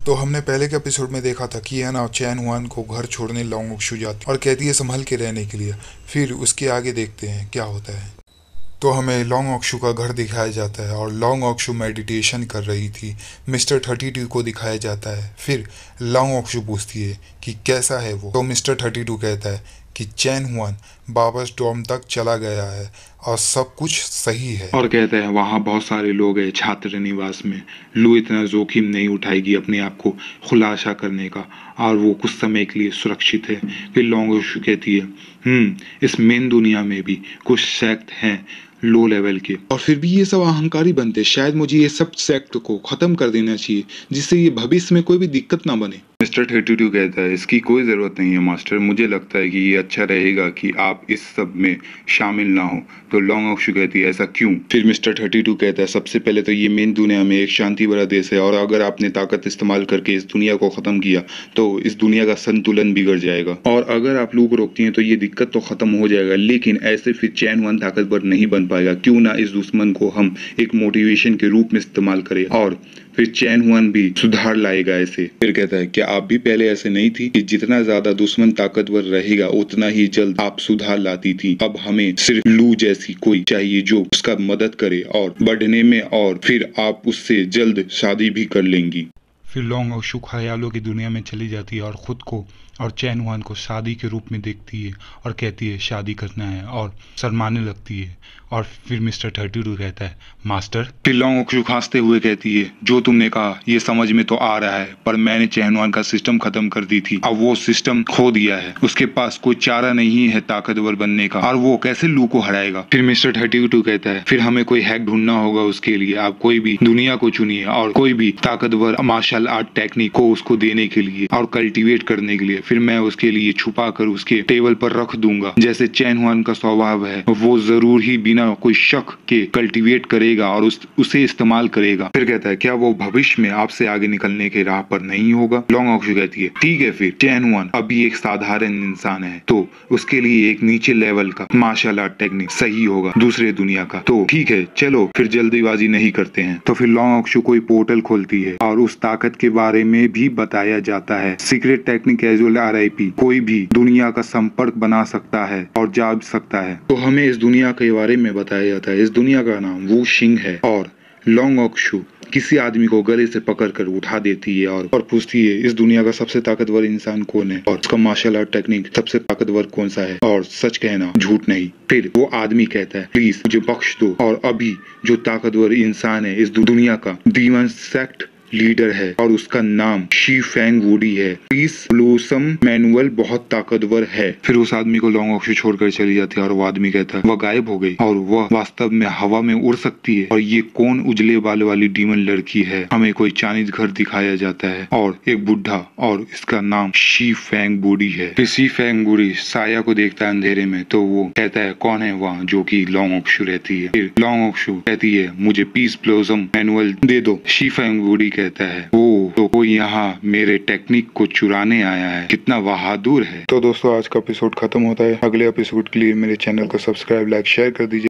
तो हमने पहले के एपिसोड में देखा था कि ना चैन हुआन को घर छोड़ने लॉन्ग ऑक्शू जाती और कहती है संभल के रहने के लिए। फिर उसके आगे देखते हैं क्या होता है। तो हमें लॉन्ग ऑक्शू का घर दिखाया जाता है और लॉन्ग ऑक्शू मेडिटेशन कर रही थी। मिस्टर 32 को दिखाया जाता है। फिर लॉन्ग ऑक्शू पूछती है कि कैसा है वो, तो मिस्टर 32 कहता है कि चैन हुआन वापस डॉम तक चला गया है और सब कुछ सही है। और कहते हैं वहाँ बहुत सारे लोग हैं छात्र निवास में। लू इतना जोखिम नहीं उठाएगी अपने आप को खुलासा करने का और वो कुछ समय के लिए सुरक्षित है। फिर लॉन्गोशु कहती है इस मेन दुनिया में भी कुछ सेक्ट हैं लो लेवल के, और फिर भी ये सब अहंकारी बनते। शायद मुझे ये सब सेक्ट को खत्म कर देना चाहिए जिससे ये भविष्य में कोई भी दिक्कत ना बने। मिस्टर 32 कहता है इसकी कोई ज़रूरत नहीं है मास्टर, मुझे लगता है कि ये अच्छा रहेगा कि आप इस सब में शामिल ना हो। तो लॉन्ग ऑक्शू कहती है ऐसा क्यों? फिर मिस्टर 32 कहता है सबसे पहले तो ये मेन दुनिया में एक शांति भरा देश है और अगर आपने ताकत इस्तेमाल करके इस दुनिया को ख़त्म किया तो इस दुनिया का संतुलन बिगड़ जाएगा, और अगर आप लू को रोकती हैं तो ये दिक्कत तो ख़त्म हो जाएगा, लेकिन ऐसे फिर चैन वन ताकतवर नहीं बन पाएगा। क्यों ना इस दुश्मन को हम एक मोटिवेशन के रूप में इस्तेमाल करें और फिर चैन हुआन भी सुधार लाएगा ऐसे। फिर कहता है क्या आप भी पहले ऐसे नहीं थी कि जितना ज्यादा दुश्मन ताकतवर रहेगा उतना ही जल्द आप सुधार लाती थी? अब हमें सिर्फ लू जैसी कोई चाहिए जो उसका मदद करे और बढ़ने में, और फिर आप उससे जल्द शादी भी कर लेंगी। फिर लॉन्ग ऑक्शू ख्यालों की दुनिया में चली जाती है और खुद को और चैन हुआन को शादी के रूप में देखती है और कहती है शादी करना है और शर्माने लगती है। और फिर मिस्टर 32 कहता है मास्टर। फिर लॉन्ग ऑक्शू खांसते हुए कहती है जो तुमने कहा ये समझ में तो आ रहा है, पर मैंने चैन हुआन का सिस्टम खत्म कर दी थी, अब वो सिस्टम खो दिया है, उसके पास कोई चारा नहीं है ताकतवर बनने का, और वो कैसे लू को हराएगा? फिर मिस्टर 32 कहता है फिर हमें कोई हैक ढूंढना होगा, उसके लिए आप कोई भी दुनिया को चुनिए और कोई भी ताकतवर मार्शल आर्ट टेक्निक को उसको देने के लिए और कल्टीवेट करने के लिए। फिर मैं उसके लिए छुपा कर उसके टेबल पर रख दूंगा, जैसे चैन हुआन का स्वभाव है वो जरूर ही बिना कोई शक के कल्टीवेट करेगा और उसे इस्तेमाल करेगा। फिर कहता है क्या वो भविष्य में आपसे आगे निकलने के राह पर नहीं होगा? लॉन्ग ऑक्शू कहती है ठीक है, फिर चैन हुआन अभी एक साधारण इंसान है तो उसके लिए एक नीचे लेवल का मार्शल आर्ट टेक्निक सही होगा दूसरे दुनिया का, तो ठीक है चलो फिर जल्दीबाजी नहीं करते हैं। तो फिर लॉन्ग ऑक्शू कोई पोर्टल खोलती है और उस ताकत के बारे में भी बताया जाता है। सीक्रेट टेक्निक एजुअल RIP, कोई भी दुनिया का संपर्क बना सकता है और जा सकता है। तो हमें इस दुनिया के बारे में बताया जाता है। इस दुनिया का नाम वू शिंग है और लॉन्ग ऑक्शू किसी आदमी को गले से पकड़कर उठा देती है और पूछती है इस दुनिया का सबसे ताकतवर इंसान कौन है और उसका मार्शल आर्ट टेक्निक सबसे ताकतवर कौन सा है, और सच कहना झूठ नहीं। फिर वो आदमी कहता है प्लीज मुझे बख्श दो, और अभी जो ताकतवर इंसान है इस दुनिया का डीमन सेक्ट लीडर है और उसका नाम शी फैंग वुडी है। प्लीज ब्लूसम मैनुअल बहुत ताकतवर है। फिर उस आदमी को लॉन्ग ऑक्शू छोड़कर चली जाती है और वो आदमी कहता है वह गायब हो गई और वह वास्तव में हवा में उड़ सकती है, और ये कौन उजले बाल वाली डीमन लड़की है? हमें कोई चाइनीज घर दिखाया जाता है और एक बुढ़ा, और इसका नाम शी फैंग वुडी है। फिर शी फैंग वुडी साया को देखता है अंधेरे में, तो वो कहता है कौन है वहाँ, जो कि लॉन्ग ऑक्शू रहती है। फिर लॉन्ग ऑक्शू कहती है मुझे पीस ब्लॉसम मैनुअल दे दो। शी फैंग वुडी कहता है ओ तो कोई यहाँ मेरे टेक्निक को चुराने आया है, कितना बहादुर है। तो दोस्तों आज का एपिसोड खत्म होता है। अगले एपिसोड के लिए मेरे चैनल को सब्सक्राइब, लाइक, शेयर कर दीजिए।